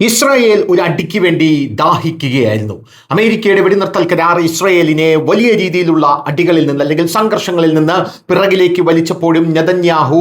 Israel ഒരു അടിക്ക് വേണ്ടി ദാഹിക്കുകയായിരുന്നു. അമേരിക്കയുടെ വെടിനിർത്തൽ കരാർ ഇസ്രായേലിനെ വലിയ രീതിയിലുള്ള അടികളിൽ നിന്ന് അല്ലെങ്കിൽ സംഘർഷങ്ങളിൽ നിന്ന് പിറകിലേക്ക് വലിച്ചപ്പോഴും നെതന്യാഹു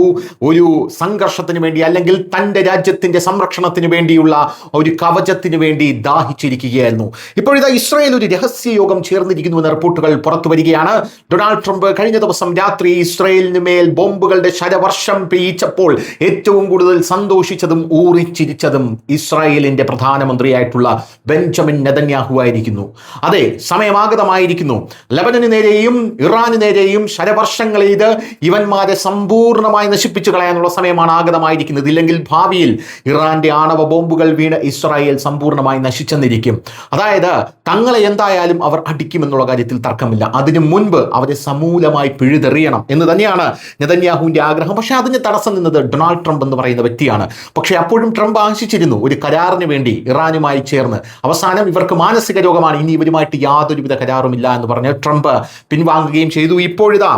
ഒരു സംഘർഷത്തിന് വേണ്ടി അല്ലെങ്കിൽ തൻ്റെ രാജ്യത്തിൻ്റെ സംരക്ഷണത്തിന് വേണ്ടിയുള്ള ഒരു കവചത്തിന് വേണ്ടി ദാഹിച്ചിരിക്കുകയായിരുന്നു. ഇപ്പോഴിതാ ഇസ്രായേൽ ഒരു രഹസ്യ യോഗം ചേർന്നിരിക്കുന്നുവെന്ന റിപ്പോർട്ടുകൾ പുറത്തു വരികയാണ്. ഡൊണാൾഡ് ട്രംപ് കഴിഞ്ഞ ദിവസം രാത്രി ഇസ്രായേലിന് മേൽ ബോംബുകളുടെ ശരവർഷം പെയ്യിച്ചപ്പോൾ ഏറ്റവും കൂടുതൽ സന്തോഷിച്ചതും ഊറിച്ചിരിച്ചതും ഇസ്രായേൽ പ്രധാനമന്ത്രിയായിട്ടുള്ള ബെഞ്ചമിൻ നെതന്യാഹു ആയിരിക്കുന്നു. അതെ, സമയമാഗതമായിരിക്കുന്നു. ലബനന് നേരെയും ഇറാന് നേരെയും ശരവർഷങ്ങൾ ചെയ്ത് ഇവന്മാരെ സമ്പൂർണ്ണമായി നശിപ്പിച്ചു കളയാനുള്ള സമയമാണ് ആഗതമായിരിക്കുന്നത്. ഇല്ലെങ്കിൽ ഭാവിയിൽ ഇറാന്റെ ആണവ ബോംബുകൾ വീണ് ഇസ്രായേൽ സമ്പൂർണ്ണമായി നശിച്ചെന്നിരിക്കും. അതായത് തങ്ങളെ എന്തായാലും അവർ അടിക്കുമെന്നുള്ള കാര്യത്തിൽ തർക്കമില്ല. അതിനു മുൻപ് അവരെ സമൂലമായി പിഴുതെറിയണം എന്ന് തന്നെയാണ് നെതന്യാഹുവിന്റെ ആഗ്രഹം. പക്ഷെ അതിന് തടസ്സം നിന്നത് ഡൊണാൾഡ് ട്രംപ് എന്ന് പറയുന്ന വ്യക്തിയാണ്. പക്ഷെ അപ്പോഴും ട്രംപ് ആശിച്ചിരുന്നു ഒരു കരാറിന് വേണ്ടി ഇറാനുമായി ചേർന്ന്. അവസാനം ഇവർക്ക് മാനസിക രോഗമാണ്, ഇനി ഇവരുമായിട്ട് യാതൊരുവിധ കരാറുമില്ല എന്ന് പറഞ്ഞ് ട്രംപ് പിൻവാങ്ങുകയും ചെയ്തു. ഇപ്പോഴിതാ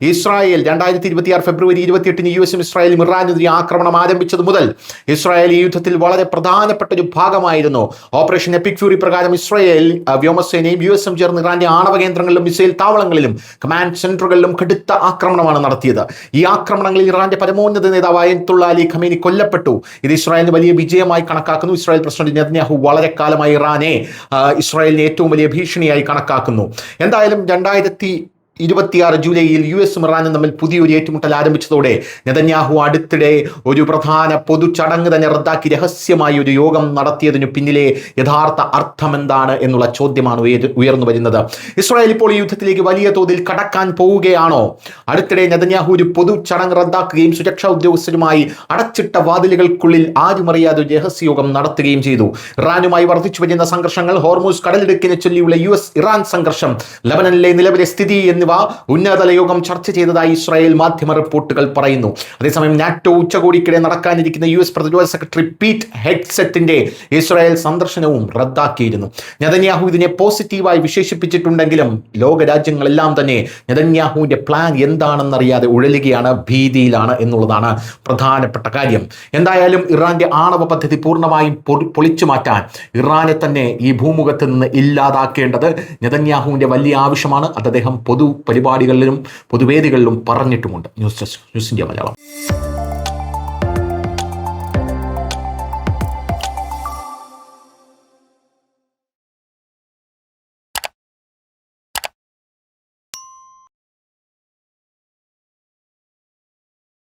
ഇസ്രായേൽ 2026 ഫെബ്രുവരി 28 യുഎസും ഇസ്രായേലും ഇറാനെതിരെ ആക്രമണം ആരംഭിച്ചത് മുതൽ ഇസ്രായേൽ ഈ യുദ്ധത്തിൽ വളരെ പ്രധാനപ്പെട്ട ഒരു ഭാഗമായിരുന്നു. ഓപ്പറേഷൻ എപ്പിക് ഫ്യൂറി പ്രകാരം ഇസ്രായേൽ വ്യോമസേനയും യുഎസും ചേർന്ന് ഇറാന്റെ ആണവ കേന്ദ്രങ്ങളിലും മിസൈൽ താവളങ്ങളിലും കമാൻഡ് സെന്ററുകളിലും കടുത്ത ആക്രമണമാണ് നടത്തിയത്. ഈ ആക്രമണങ്ങളിൽ ഇറാന്റെ പരമോന്നത നേതാവ് അയത്തുള്ള അലി ഖമേനി കൊല്ലപ്പെട്ടു. ഇത് ഇസ്രായേലിന് വലിയ വിജയമായി കണക്കാക്കുന്നു. ഇസ്രായേൽ പ്രസിഡന്റ് നെതന്യാഹു വളരെ കാലമായി ഇറാനെ ഇസ്രായേലിന് ഏറ്റവും വലിയ ഭീഷണിയായി കണക്കാക്കുന്നു. എന്തായാലും 2026 ജൂലൈയിൽ യുഎസും ഇറാനും തമ്മിൽ പുതിയൊരു ഏറ്റുമുട്ടൽ ആരംഭിച്ചതോടെ നെതന്യാഹു അടുത്തിടെ ഒരു പ്രധാന പൊതു ചടങ്ങ് തന്നെ റദ്ദാക്കി രഹസ്യമായി ഒരു യോഗം നടത്തിയതിനു പിന്നിലെ യഥാർത്ഥ അർത്ഥം എന്താണ് എന്നുള്ള ചോദ്യമാണ് ഉയർന്നു വരുന്നത്. ഇസ്രായേൽ ഇപ്പോൾ ഈ യുദ്ധത്തിലേക്ക് വലിയ തോതിൽ കടക്കാൻ പോവുകയാണോ? അടുത്തിടെ നെതന്യാഹു ഒരു പൊതു ചടങ്ങ് റദ്ദാക്കുകയും സുരക്ഷാ ഉദ്യോഗസ്ഥരുമായി അടച്ചിട്ട വാതിലുകൾക്കുള്ളിൽ ആരുമറിയാതെ ഒരു രഹസ്യയോഗം നടത്തുകയും ചെയ്തു. ഇറാനുമായി വർദ്ധിച്ചു വരുന്ന സംഘർഷങ്ങൾ, ഹോർമൂസ് കടലിടുക്കിനെ ചൊല്ലിയുള്ള യുഎസ് ഇറാൻ സംഘർഷം, ലബനനിലെ നിലവിലെ സ്ഥിതി എന്നിവ ഉന്നതതല യോഗം ചർച്ച ചെയ്തതായി ഇസ്രായേൽ മാധ്യമ റിപ്പോർട്ടുകൾ പറയുന്നു. അതേസമയം നാറ്റോ ഉച്ചകോടിക്കിടെ നടക്കാനിരിക്കുന്ന യുഎസ് പ്രതിരോധ സെക്രട്ടറി പീറ്റ് ഹെഗ്സെറ്റിന്റെ ഇസ്രായേൽ സന്ദർശനവും റദ്ദാക്കിയിരുന്നു. നെതന്യാഹു ഇതിനെ പോസിറ്റീവായി വിശേഷിപ്പിച്ചിട്ടുണ്ടെങ്കിലും ലോകരാജ്യങ്ങളെല്ലാം തന്നെ നെതന്യാഹുവിന്റെ പ്ലാൻ എന്താണെന്നറിയാതെ ഉഴലുകയാണ്, ഭീതിയിലാണ് എന്നുള്ളതാണ് പ്രധാനപ്പെട്ട കാര്യം. എന്തായാലും ഇറാന്റെ ആണവ പദ്ധതി പൂർണ്ണമായും പൊളിച്ചു മാറ്റാൻ, ഇറാനെ തന്നെ ഈ ഭൂമുഖത്ത് നിന്ന് ഇല്ലാതാക്കേണ്ടത് നെതന്യാഹുവിന്റെ വലിയ ആവശ്യമാണ്. അത് അദ്ദേഹം പരിപാടികളിലും പൊതുവേദികളിലും പറഞ്ഞിട്ടുമുണ്ട്. News desk, news India Malayalam.